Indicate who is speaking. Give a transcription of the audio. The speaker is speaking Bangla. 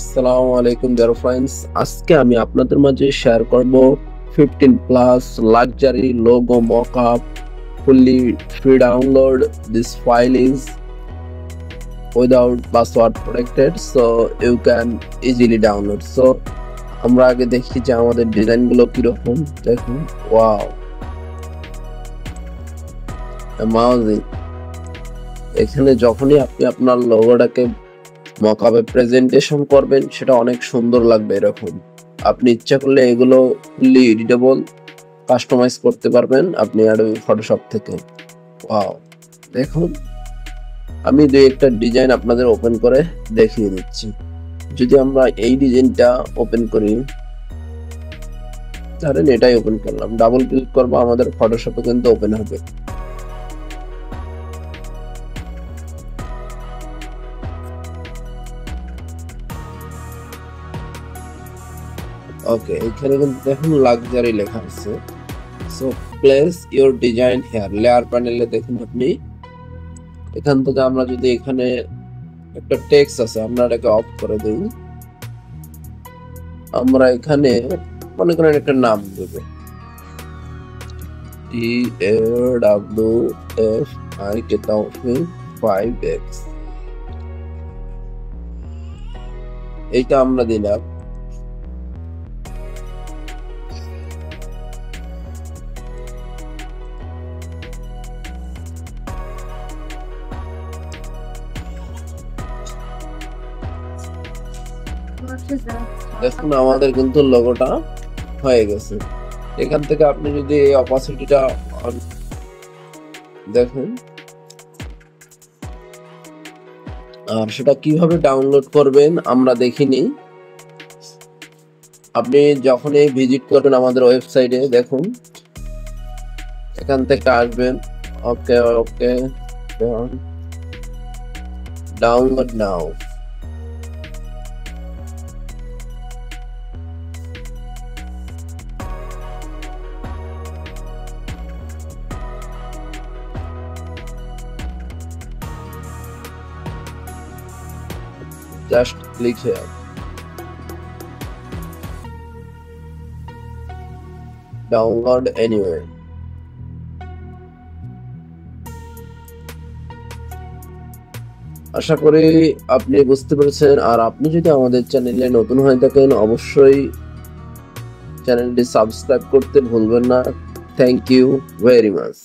Speaker 1: আসসালামু আলাইকুম ডিয়ার ফ্রেন্ডস, আজকে আমি আপনাদের মাঝে শেয়ার করব 15 plus luxury logo mockup fully free download. This file is without password protected, so you can easily download. So আমরা আগে দেখি যে আমাদের ডিজাইনগুলো কিরকম। দেখুন, ওয়াও, অ্যামাজিং। এখানে যখনই আপনি আপনার লোগোটাকে মকআপে প্রেজেন্টেশন করবেন সেটা অনেক সুন্দর লাগবে। এরকম আপনি ইচ্ছা করলে এগুলো ফুললি এডিটেবল কাস্টমাইজ করতে পারবেন আপনি অ্যাডোবি ফটোশপ থেকে। ওয়াও, দেখুন, আমি দুই একটা ডিজাইন আপনাদের ওপেন করে দেখিয়ে দিচ্ছি। যদি আমরা এই ডিজাইনটা ওপেন করি, ধরেন এটাই ওপেন করলাম, ডাবল ক্লিক করবো, আমাদের ফটোশপে কিন্তু ওপেন হবে। ওকে, এখানে কিন্তু দেখুন লাক্সারি লেখা আছে। So place your design here, layer প্যানেলে দেখুন আপনি এখান থেকে আমরা যদি এখানে একটা টেক্সট আছে আমরা এটাকে অফ করে দিই, আমরা এখানে মনে করেন একটা নাম দেব, TAWFIK5X, এইটা আমরা দিলাম। দেখুন আমাদের কিন্তু লোগোটা হয়ে গেছে। এখান থেকে আপনি যদি এই অপাসিটিটা দেখুন, আর সেটা কিভাবে ডাউনলোড করবেন আমরা দেখিনি। আপনি যখনই ভিজিট করবেন আমাদের ওয়েবসাইটে, দেখুন এখান থেকে আসবেন। ওকে ওকে, ডাউনলোড নাও। Just click here. Download anywhere. আশা করি আপনি বুঝতে পেরেছেন। আর আপনি যদি আমাদের চ্যানেলে নতুন হয়ে থাকেন অবশ্যই চ্যানেলটি সাবস্ক্রাইব করতে ভুলবেন না। Thank you very much.